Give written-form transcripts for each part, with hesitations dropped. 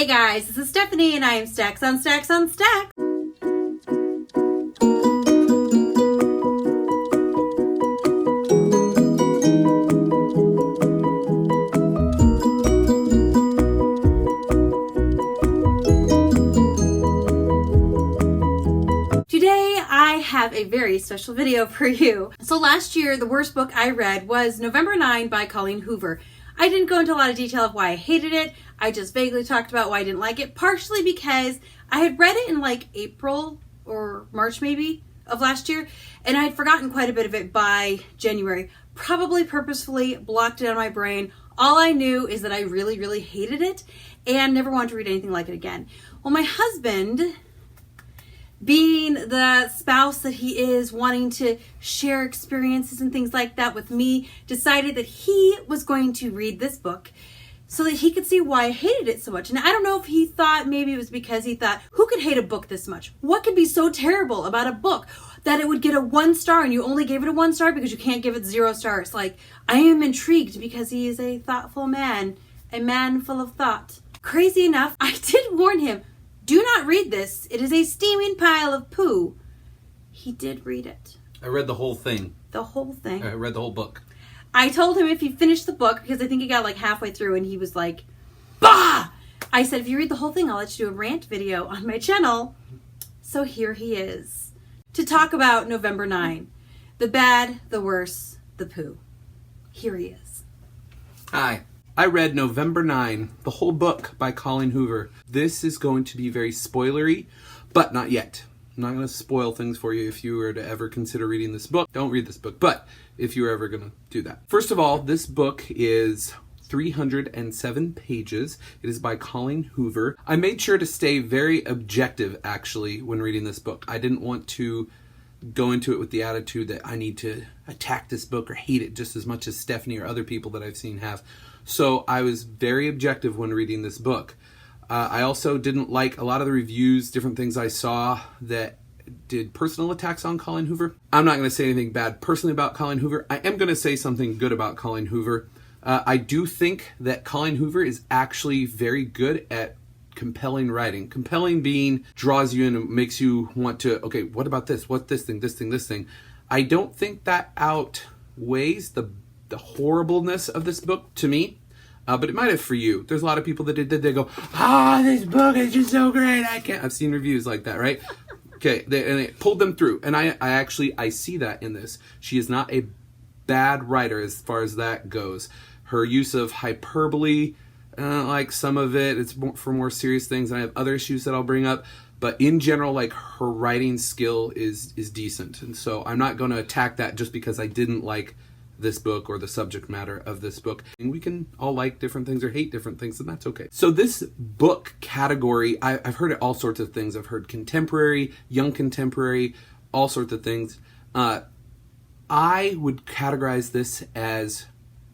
Hey guys, this is Stephanie and I am Stacks on Stacks on Stacks. Today I have a very special video for you. So last year, the worst book I read was November 9 by Colleen Hoover. I didn't go into a lot of detail of why I hated it. I just vaguely talked about why I didn't like it, partially because I had read it in like April or March maybe of last year, and I had forgotten quite a bit of it by January. Probably purposefully blocked it out of my brain. All I knew is that I really, really hated it and never wanted to read anything like it again. Well, my husband, being the spouse that he is, wanting to share experiences and things like that with me, decided that he was going to read this book so that he could see why I hated it so much. And I don't know if he thought maybe it was because he thought, who could hate a book this much? What could be so terrible about a book that it would get a 1 star and you only gave it a 1 star because you can't give it 0 stars? Like, I am intrigued because he is a thoughtful man, a man full of thought. Crazy enough, I did warn him, do not read this. It is a steaming pile of poo. He did read it. I read the whole thing. The whole thing. I read the whole book. I told him if he finished the book, because I think he got like halfway through and he was like, bah! I said, if you read the whole thing, I'll let you do a rant video on my channel. So here he is to talk about November 9. The bad, the worse, the poo. Here he is. Hi. I read November 9, the whole book by Colleen Hoover. This is going to be very spoilery, but not yet. I'm not going to spoil things for you if you were to ever consider reading this book. Don't read this book, but if you're ever going to do that. First of all, this book is 307 pages. It is by Colleen Hoover. I made sure to stay very objective, actually, when reading this book. I didn't want to go into it with the attitude that I need to attack this book or hate it just as much as Stephanie or other people that I've seen have. So I was very objective when reading this book. I also didn't like a lot of the reviews, different things I saw that did personal attacks on Colleen Hoover. I'm not going to say anything bad personally about Colleen Hoover. I am going to say something good about Colleen Hoover. I do think that Colleen Hoover is actually very good at compelling writing. Compelling being draws you in and makes you want to, okay, what about this? What this thing, this thing, this thing? I don't think that outweighs the horribleness of this book to me. But it might have for you. There's a lot of people that did they go, this book is just so great. I've seen reviews like that, right? Okay, and it pulled them through. And I see that in this. She is not a bad writer as far as that goes. Her use of hyperbole, like some of it, it's for more serious things. And I have other issues that I'll bring up. But in general, like, her writing skill is decent. And so I'm not going to attack that just because I didn't like this book or the subject matter of this book. And we can all like different things or hate different things, and that's okay. So this book category, I've heard all sorts of things. I've heard contemporary, young contemporary, all sorts of things. I would categorize this as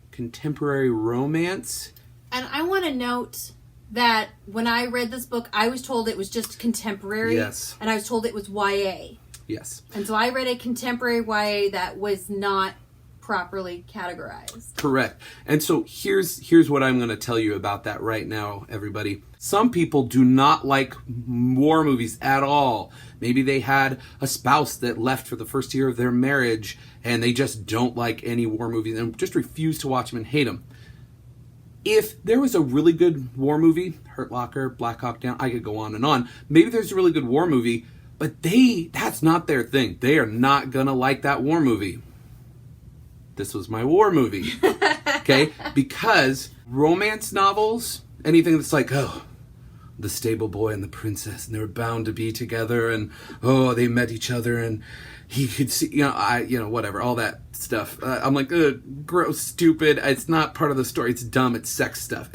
contemporary romance. And I want to note that when I read this book, I was told it was just contemporary. Yes. And I was told it was YA. Yes. And so I read a contemporary YA that was not properly categorized. Correct. And so here's what I'm going to tell you about that right now, everybody. Some people do not like war movies at all. Maybe they had a spouse that left for the first year of their marriage and they just don't like any war movies and just refuse to watch them and hate them. If there was a really good war movie, Hurt Locker, Black Hawk Down, I could go on and on. Maybe there's a really good war movie, but that's not their thing. They are not going to like that war movie. This was my war movie, okay? Because romance novels, anything that's like, the stable boy and the princess, and they were bound to be together, and they met each other, and he could see, whatever, all that stuff. I'm like, gross, stupid. It's not part of the story. It's dumb. It's sex stuff.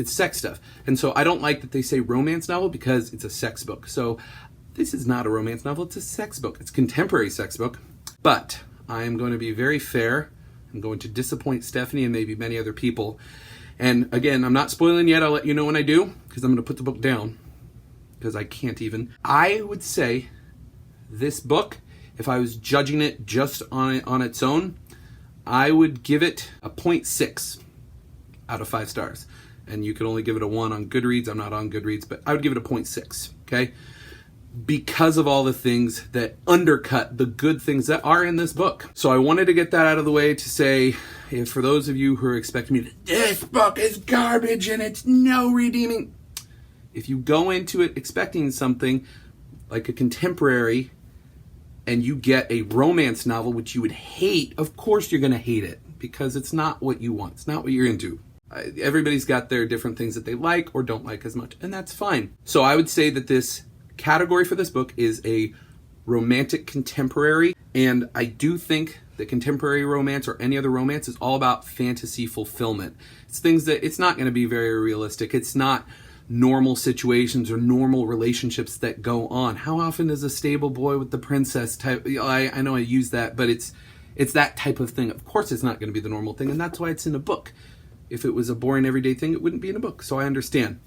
And so I don't like that they say romance novel because it's a sex book. So this is not a romance novel. It's a sex book. It's a contemporary sex book. But I am going to be very fair. I'm going to disappoint Stephanie and maybe many other people. And again, I'm not spoiling yet. I'll let you know when I do, because I'm going to put the book down, because I can't even. I would say this book, if I was judging it just on its own, I would give it a 0.6 out of 5 stars. and you could only give it a 1 on Goodreads. I'm not on Goodreads, but I would give it a 0.6, okay? Because of all the things that undercut the good things that are in this book. So I wanted to get that out of the way to say, if for those of you who are expecting me to, this book is garbage and it's no redeeming. If you go into it expecting something like a contemporary and you get a romance novel, which you would hate, of course you're going to hate it because it's not what you want. It's not what you're into. Everybody's got their different things that they like or don't like as much, and that's fine. So I would say that this category for this book is a romantic contemporary, and I do think that contemporary romance or any other romance is all about fantasy fulfillment. It's things that it's not going to be very realistic. It's not normal situations or normal relationships that go on. How often is a stable boy with the princess type? I know I use that, but it's that type of thing. Of course it's not going to be the normal thing, and that's why it's in a book. If it was a boring everyday thing, it wouldn't be in a book, so I understand.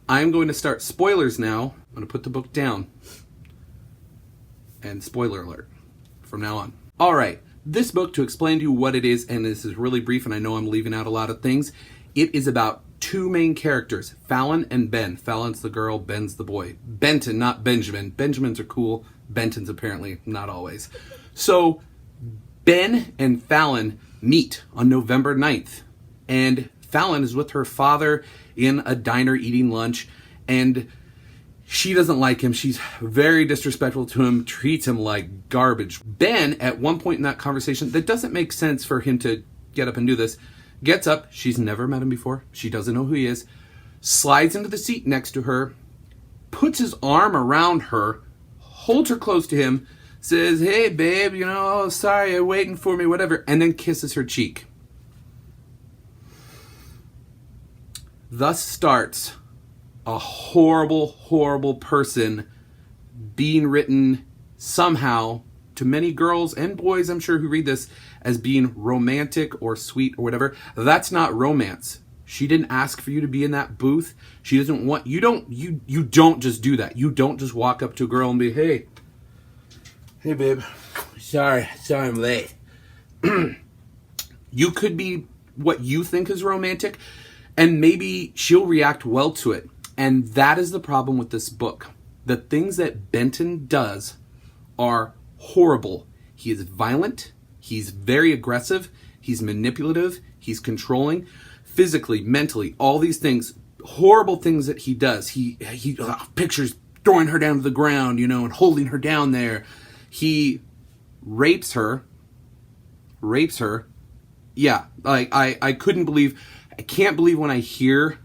I'm going to start spoilers now. I'm going to put the book down. And spoiler alert from now on. All right, this book, to explain to you what it is, and this is really brief, and I know I'm leaving out a lot of things, it is about 2 main characters, Fallon and Ben. Fallon's the girl, Ben's the boy. Benton, not Benjamin. Benjamins are cool. Benton's apparently not always. So Ben and Fallon meet on November 9th. And Fallon is with her father in a diner eating lunch. And she doesn't like him. She's very disrespectful to him, treats him like garbage. Ben, at one point in that conversation, that doesn't make sense for him to get up and do this, gets up, she's never met him before, she doesn't know who he is, slides into the seat next to her, puts his arm around her, holds her close to him, says, hey babe, sorry, you're waiting for me, whatever, and then kisses her cheek. Thus starts a horrible, horrible person being written somehow to many girls and boys, I'm sure, who read this as being romantic or sweet or whatever. That's not romance. She didn't ask for you to be in that booth. She doesn't want you don't just do that. You don't just walk up to a girl and be, hey babe, sorry I'm late. You could be what you think is romantic, and maybe she'll react well to it. And that is the problem with this book. The things that Benton does are horrible. He is violent. He's very aggressive. He's manipulative. He's controlling. Physically, mentally, all these things, horrible things that he does. He pictures throwing her down to the ground, and holding her down there. He rapes her. Yeah, I can't believe when I hear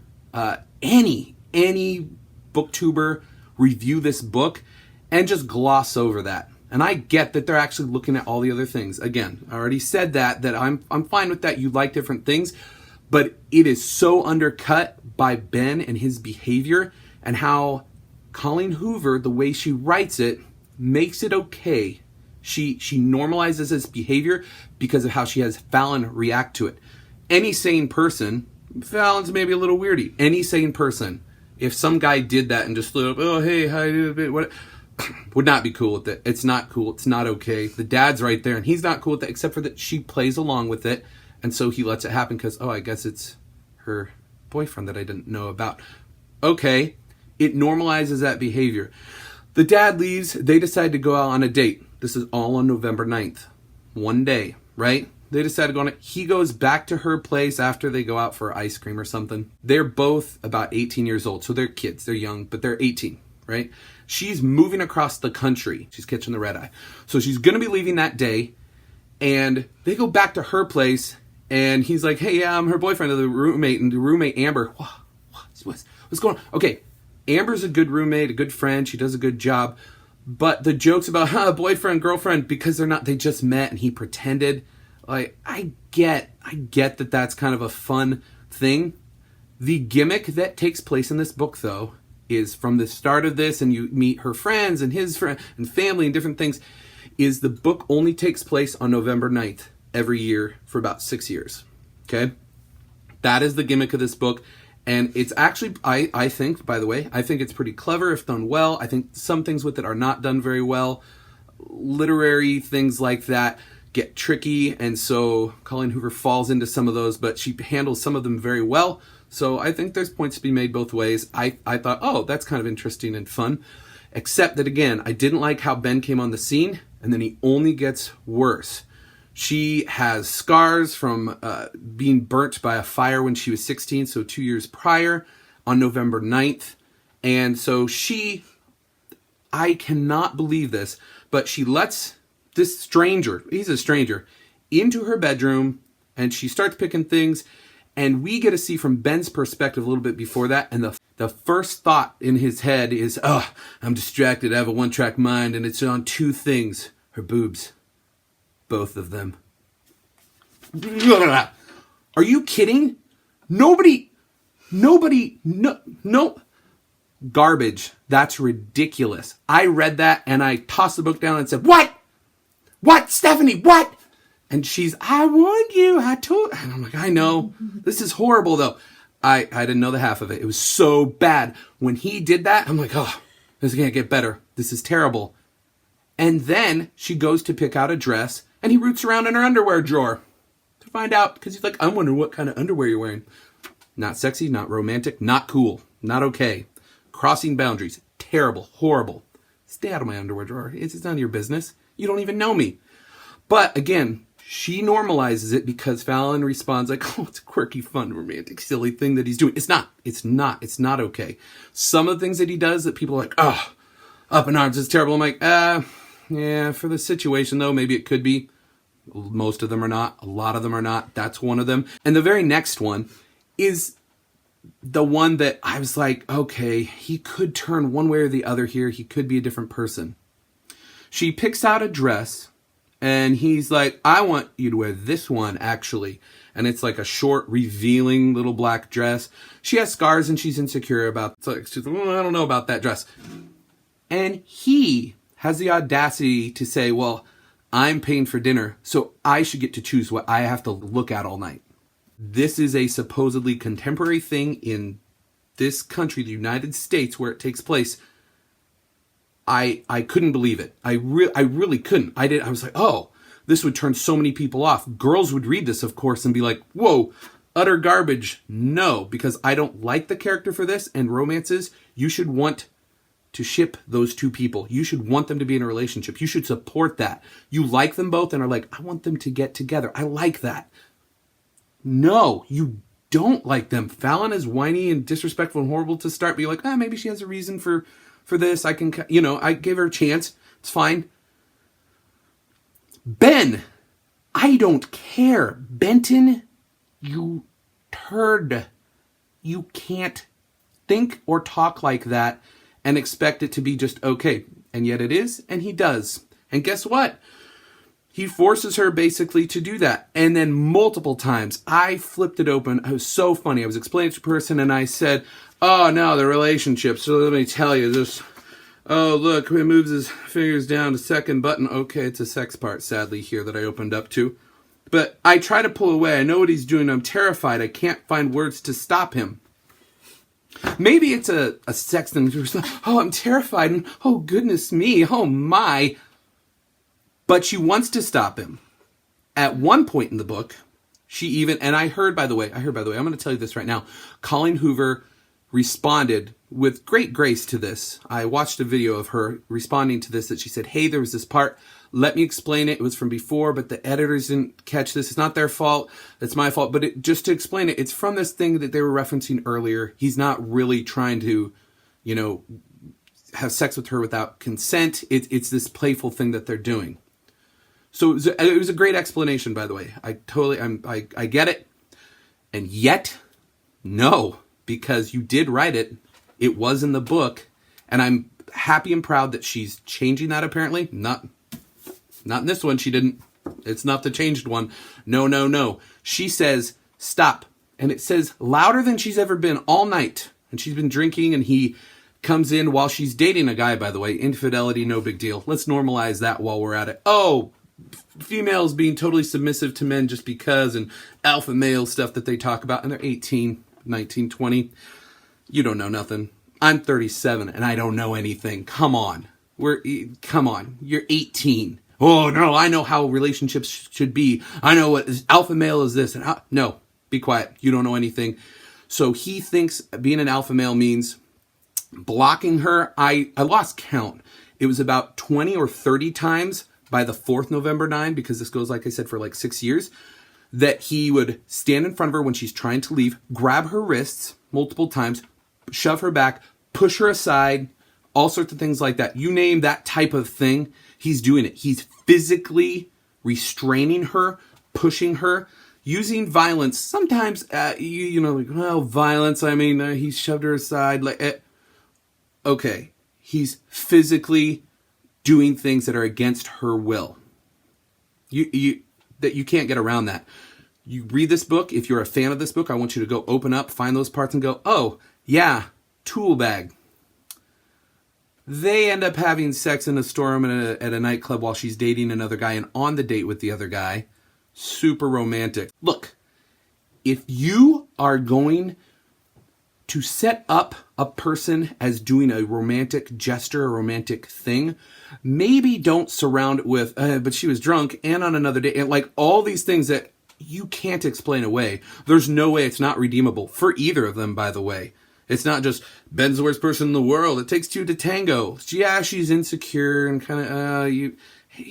any booktuber review this book and just gloss over that. And I get that they're actually looking at all the other things. Again, I already said that I'm fine with that. You like different things, but it is so undercut by Ben and his behavior, and how Colleen Hoover, the way she writes it, makes it okay. She normalizes his behavior because of how she has Fallon react to it. Any sane person, Fallon's maybe a little weirdy. Any sane person, if some guy did that and just stood up, oh hey, how you doing? What? Would not be cool with it. It's not cool. It's not okay. The dad's right there, and he's not cool with it, except for that she plays along with it, and so he lets it happen because, I guess it's her boyfriend that I didn't know about. Okay, it normalizes that behavior. The dad leaves. They decide to go out on a date. This is all on November 9th. One day, right? They decide to go on it. He goes back to her place after they go out for ice cream or something. They're both about 18 years old, so they're kids. They're young, but they're 18, right? She's moving across the country. She's catching the red eye. So she's going to be leaving that day. And they go back to her place. And he's like, hey, yeah, I'm her boyfriend, the roommate. And the roommate, Amber, what's going on? Okay, Amber's a good roommate, a good friend. She does a good job. But the jokes about boyfriend, girlfriend, because they just met and he pretended. Like, I get that that's kind of a fun thing. The gimmick that takes place in this book, though, is from the start of this, and you meet her friends and his friend and family and different things, is the book only takes place on November 9th every year for about 6 years. Okay? That is the gimmick of this book. And it's actually, I think, by the way, I think it's pretty clever if done well. I think some things with it are not done very well. Literary things like that get tricky, and so Colleen Hoover falls into some of those, but she handles some of them very well. So I think there's points to be made both ways. I thought, oh, that's kind of interesting and fun. Except that, again, I didn't like how Ben came on the scene, and then he only gets worse. She has scars from being burnt by a fire when she was 16, so 2 years prior, on November 9th. And so I cannot believe this, but she lets this stranger, he's a stranger, into her bedroom, and she starts picking things, and we get to see from Ben's perspective a little bit before that, and the first thought in his head is, oh, I'm distracted, I have a one-track mind, and it's on two things, her boobs. Both of them. Are you kidding? Nobody, no. Garbage. That's ridiculous. I read that and I tossed the book down and said, what? What, Stephanie, what? And she's, I warned you, I told, and I'm like, I know. This is horrible though. I didn't know the half of it. It was so bad. When he did that, I'm like, oh, this can't get better. This is terrible. And then she goes to pick out a dress and he roots around in her underwear drawer to find out, because he's like, I'm wondering what kind of underwear you're wearing. Not sexy, not romantic, not cool, not okay. Crossing boundaries. Terrible. Horrible. Stay out of my underwear drawer. It's none of your business. You don't even know me. But again, she normalizes it because Fallon responds like, oh, it's a quirky, fun, romantic, silly thing that he's doing. It's not. It's not okay. Some of the things that he does that people are like, oh, up in arms, it's terrible. I'm like, yeah, for the situation though, maybe it could be. Most of them are not. A lot of them are not. That's one of them. And the very next one is the one that I was like, okay, he could turn one way or the other here. He could be a different person. She picks out a dress and he's like, I want you to wear this one actually. And it's like a short, revealing little black dress. She has scars and she's insecure about it. So she's like, I don't know about that dress. And he has the audacity to say, well, I'm paying for dinner, so I should get to choose what I have to look at all night. This is a supposedly contemporary thing in this country, the United States, where it takes place. I couldn't believe it. I really couldn't. I was like, oh, this would turn so many people off. Girls would read this, of course, and be like, whoa, utter garbage. No, because I don't like the character for this, and romances, you should want to ship those two people. You should want them to be in a relationship. You should support that. You like them both and are like, I want them to get together. I like that. No, you don't like them. Fallon is whiny and disrespectful and horrible to start, but you're like, maybe she has a reason for this. I can, I gave her a chance. It's fine. Ben, I don't care. Benton, you turd. You can't think or talk like that and expect it to be just okay. And yet it is, and he does. And guess what? He forces her basically to do that. And then multiple times, I flipped it open. It was so funny. I was explaining to a person and I said, oh no, the relationship. So let me tell you this. Oh, look, he moves his fingers down to second button. Okay, it's a sex part, sadly, here that I opened up to. But I try to pull away. I know what he's doing. I'm terrified. I can't find words to stop him. Maybe it's a sex thing. Oh, I'm terrified. And, oh, goodness me. Oh, my. But she wants to stop him. At one point in the book, she even, and I heard, by the way, I'm going to tell you this right now. Colleen Hoover responded with great grace to this. I watched a video of her responding to this, that she said, hey, there was this part. Let me explain it. It was from before, but the editors didn't catch this. It's not their fault. It's my fault. But just to explain it, it's from this thing that they were referencing earlier. He's not really trying to, have sex with her without consent. It's this playful thing that they're doing. So it was a great explanation, by the way. I get it. And yet, no, because you did write it. It was in the book. And I'm happy and proud that she's changing that apparently. Not in this one, she didn't. It's not the changed one. No. She says, stop. And it says louder than she's ever been all night. And she's been drinking and he comes in while she's dating a guy, by the way. Infidelity, no big deal. Let's normalize that while we're at it. Oh, females being totally submissive to men just because, and alpha male stuff that they talk about. And they're 18, 19, 20. You don't know nothing. I'm 37 and I don't know anything. Come on. Come on. You're 18. Oh, no, I know how relationships should be. I know what alpha male is this. And no, be quiet. You don't know anything. So he thinks being an alpha male means blocking her. I lost count. It was about 20 or 30 times by the fourth November 9, because this goes, like I said, for like 6 years, that he would stand in front of her when she's trying to leave, grab her wrists multiple times, shove her back, push her aside, all sorts of things like that. You name that type of thing, he's doing it. He's physically restraining her, pushing her, using violence. Sometimes, violence, he shoved her aside. Okay, he's physically doing things that are against her will. You can't get around that. You read this book. If you're a fan of this book, I want you to go open up, find those parts and go, oh, yeah, tool bag. They end up having sex in a storm at a nightclub while she's dating another guy and on the date with the other guy. Super romantic. Look, if you are going to set up a person as doing a romantic gesture, a romantic thing, maybe don't surround it with, but she was drunk and on another day, and like all these things that you can't explain away. There's no way it's not redeemable for either of them, by the way. It's not just, Ben's the worst person in the world. It takes two to tango. Yeah, she's insecure and kind of,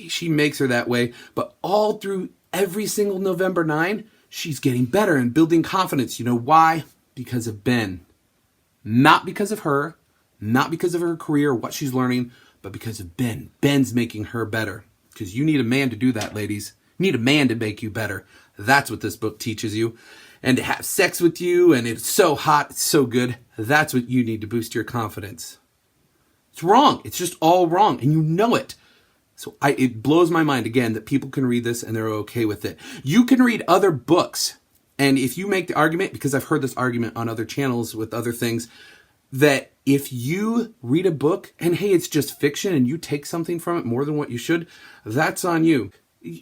she makes her that way. But all through every single November 9, she's getting better and building confidence. You know why? Because of Ben. Not because of her, not because of her career, what she's learning, but because of Ben. Ben's making her better. Because you need a man to do that, ladies. You need a man to make you better. That's what this book teaches you. And to have sex with you, and it's so hot, it's so good, that's what you need to boost your confidence. It's wrong. It's just all wrong, and you know it. So it blows my mind, again, that people can read this and they're okay with it. You can read other books, and if you make the argument, because I've heard this argument on other channels with other things, that if you read a book, and hey, it's just fiction, and you take something from it more than what you should, that's on you.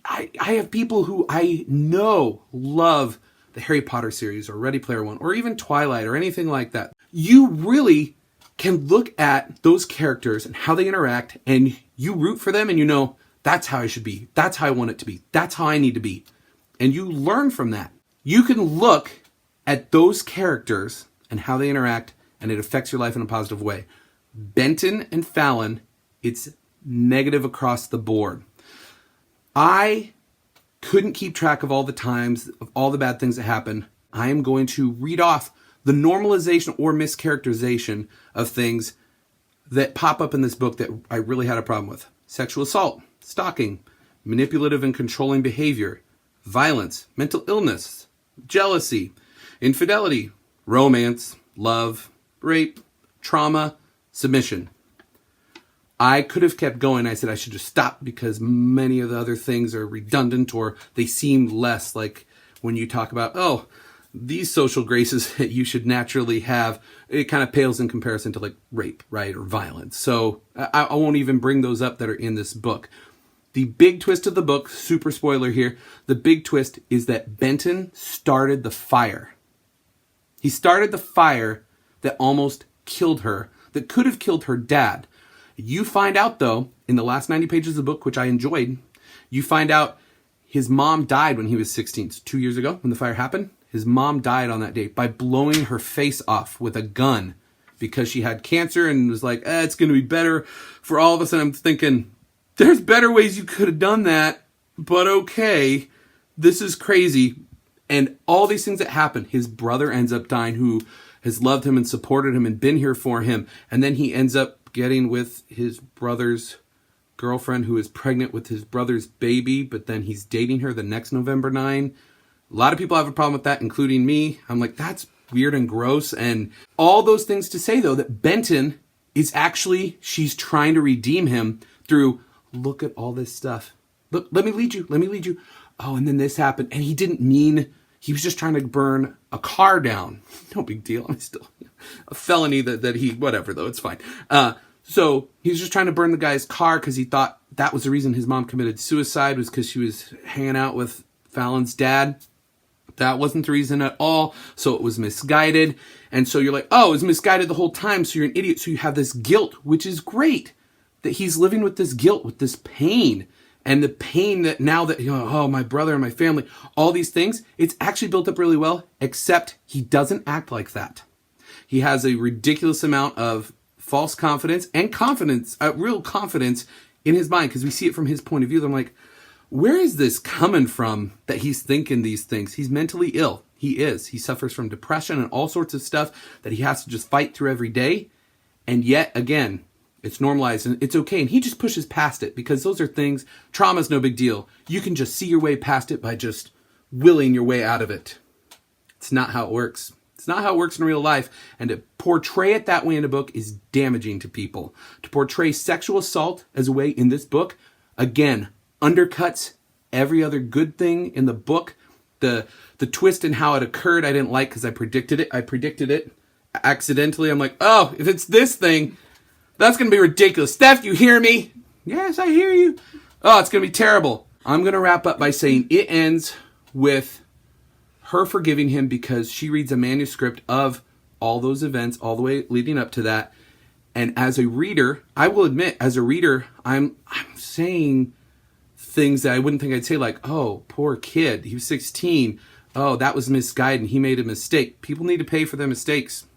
I have people who I know love the Harry Potter series or Ready Player One or even Twilight or anything like that. You really can look at those characters and how they interact, and you root for them, and you know, that's how I should be. That's how I want it to be. That's how I need to be. And you learn from that. You can look at those characters and how they interact, and it affects your life in a positive way. Benton and Fallon, it's negative across the board. I couldn't keep track of all the times, of all the bad things that happen. I am going to read off the normalization or mischaracterization of things that pop up in this book that I really had a problem with. Sexual assault, stalking, manipulative and controlling behavior, violence, mental illness, jealousy, infidelity, romance, love, rape, trauma, submission. I could have kept going. I said I should just stop because many of the other things are redundant, or they seem less, like when you talk about, oh, these social graces that you should naturally have, it kind of pales in comparison to like rape, right, or violence. So I won't even bring those up that are in this book. The big twist of the book, super spoiler here, the big twist is that Benton started the fire. He started the fire that almost killed her, that could have killed her dad. You find out, though, in the last 90 pages of the book, which I enjoyed, you find out his mom died when he was 16. So 2 years ago, when the fire happened, his mom died on that day by blowing her face off with a gun because she had cancer and was like, it's going to be better for all of us. And I'm thinking, there's better ways you could have done that, but okay, this is crazy. And all these things that happen, his brother ends up dying, who has loved him and supported him and been here for him. And then he ends up getting with his brother's girlfriend, who is pregnant with his brother's baby, but then he's dating her the next November 9. A lot of people have a problem with that, including me. I'm like, that's weird and gross. And all those things to say, though, that Benton is actually, she's trying to redeem him through, look at all this stuff. Look, let me lead you. Oh, and then this happened. And he didn't mean, he was just trying to burn a car down. No big deal. I'm still a felony that he, whatever, though, it's fine. So he was just trying to burn the guy's car because he thought that was the reason his mom committed suicide, was because she was hanging out with Fallon's dad. That wasn't the reason at all. So it was misguided. And so you're like, oh, it was misguided the whole time. So you're an idiot. So you have this guilt, which is great, that he's living with this guilt, with this pain. and the pain that now that, oh, my brother and my family, all these things, it's actually built up really well, except he doesn't act like that. He has a ridiculous amount of false confidence and confidence, real confidence in his mind, because we see it from his point of view. I'm like, where is this coming from that he's thinking these things? He's mentally ill. He is. He suffers from depression and all sorts of stuff that he has to just fight through every day. And yet, again, it's normalized and it's okay. And he just pushes past it because those are things, trauma's no big deal. You can just see your way past it by just willing your way out of it. It's not how it works. It's not how it works in real life. And to portray it that way in a book is damaging to people. To portray sexual assault as a way in this book, again, undercuts every other good thing in the book. The twist in how it occurred, I didn't like because I predicted it. I predicted it accidentally. I'm like, oh, if it's this thing, that's going to be ridiculous. Steph, you hear me? Yes, I hear you. Oh, it's going to be terrible. I'm going to wrap up by saying it ends with her forgiving him because she reads a manuscript of all those events all the way leading up to that. And as a reader, I will admit, as a reader, I'm saying things that I wouldn't think I'd say, like, oh, poor kid, he was 16. Oh, that was misguided. He made a mistake. People need to pay for their mistakes.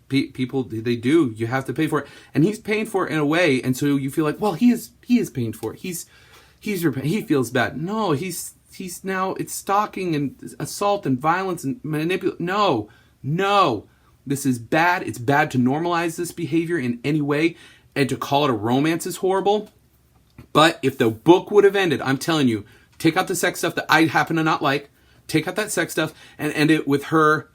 People, they do. You have to pay for it. And he's paying for it in a way. And so you feel like, well, he is paying for it. He feels bad. No, he's now, it's stalking and assault and violence and manipulation. No. This is bad. It's bad to normalize this behavior in any way. And to call it a romance is horrible. But if the book would have ended, I'm telling you, take out the sex stuff that I happen to not like. Take out that sex stuff and end it with her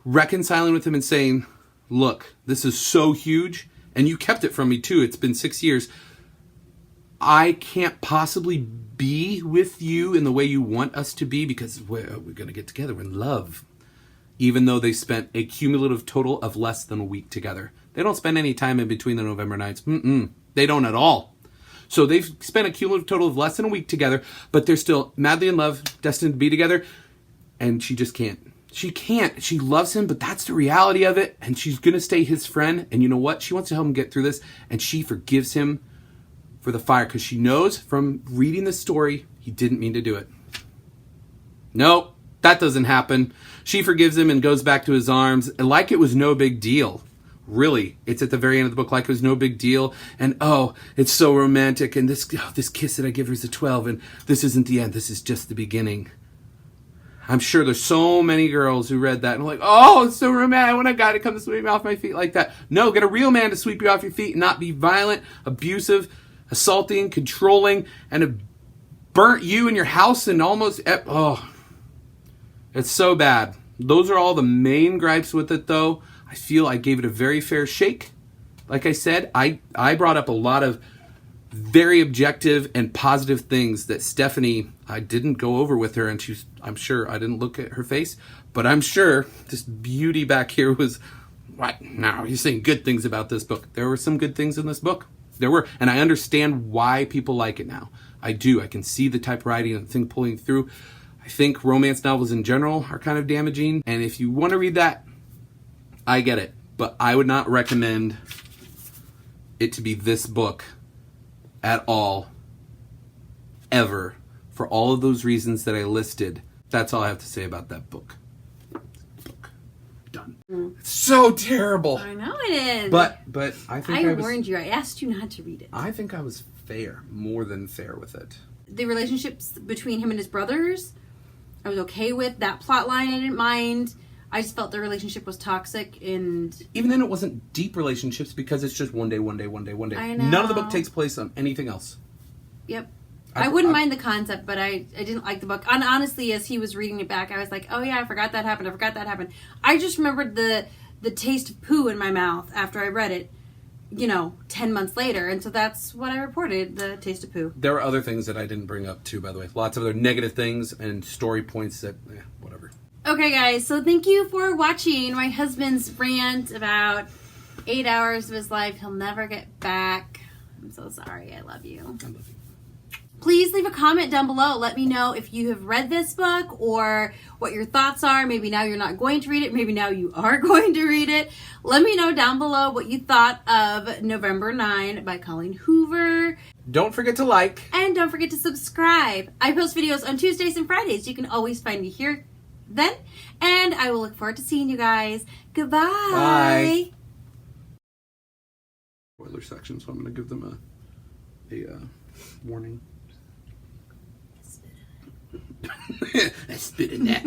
reconciling with him and saying, look, this is so huge. And you kept it from me too. It's been 6 years. I can't possibly be with you in the way you want us to be because we're going to get together in love. Even though they spent a cumulative total of less than a week together. They don't spend any time in between the November nights. They don't at all. So they've spent a cumulative total of less than a week together, but they're still madly in love, destined to be together, and she just can't. She can't. She loves him, but that's the reality of it, and she's going to stay his friend, and you know what? She wants to help him get through this, and she forgives him for the fire, because she knows from reading the story, he didn't mean to do it. Nope, that doesn't happen. She forgives him and goes back to his arms, like it was no big deal. Really, it's at the very end of the book like it was no big deal. And oh, it's so romantic. And this kiss that I give her is a 12. And this isn't the end. This is just the beginning. I'm sure there's so many girls who read that and are like, oh, it's so romantic. I want a guy to come to sweep me off my feet like that. No, get a real man to sweep you off your feet and not be violent, abusive, assaulting, controlling, and have burnt you and your house and almost... Oh, it's so bad. Those are all the main gripes with it, though. I feel I gave it a very fair shake. Like I said, I brought up a lot of very objective and positive things that Stephanie, I didn't go over with her, and I'm sure I didn't look at her face, but I'm sure this beauty back here was, what? No, you're saying good things about this book. There were some good things in this book. There were, and I understand why people like it now. I do. I can see the type of writing and the thing pulling through. I think romance novels in general are kind of damaging, and if you want to read that, I get it, but I would not recommend it to be this book at all, ever, for all of those reasons that I listed. That's all I have to say about that book. Done. It's so terrible. I know it is. But I think I warned you. I asked you not to read it. I think I was fair, more than fair with it. The relationships between him and his brothers, I was okay with. That plot line I didn't mind. I just felt their relationship was toxic, and even then it wasn't deep relationships because it's just one day. I know. None of the book takes place on anything else. Yep. I wouldn't mind the concept, but I didn't like the book. And honestly, as he was reading it back, I was like, oh yeah, I forgot that happened. I just remembered the taste of poo in my mouth after I read it, 10 months later. And so that's what I reported, the taste of poo. There were other things that I didn't bring up too, by the way. Lots of other negative things and story points that, whatever. Okay, guys, so thank you for watching my husband's rant about 8 hours of his life he'll never get back. I'm so sorry. I love you. I love you. Please leave a comment down below. Let me know if you have read this book or what your thoughts are. Maybe now you're not going to read it. Maybe now you are going to read it. Let me know down below what you thought of November 9 by Colleen Hoover. Don't forget to like. And don't forget to subscribe. I post videos on Tuesdays and Fridays. You can always find me here then. And I will look forward to seeing you guys. Goodbye. Bye. Spoiler section, so I'm going to give them a warning. I spit in that.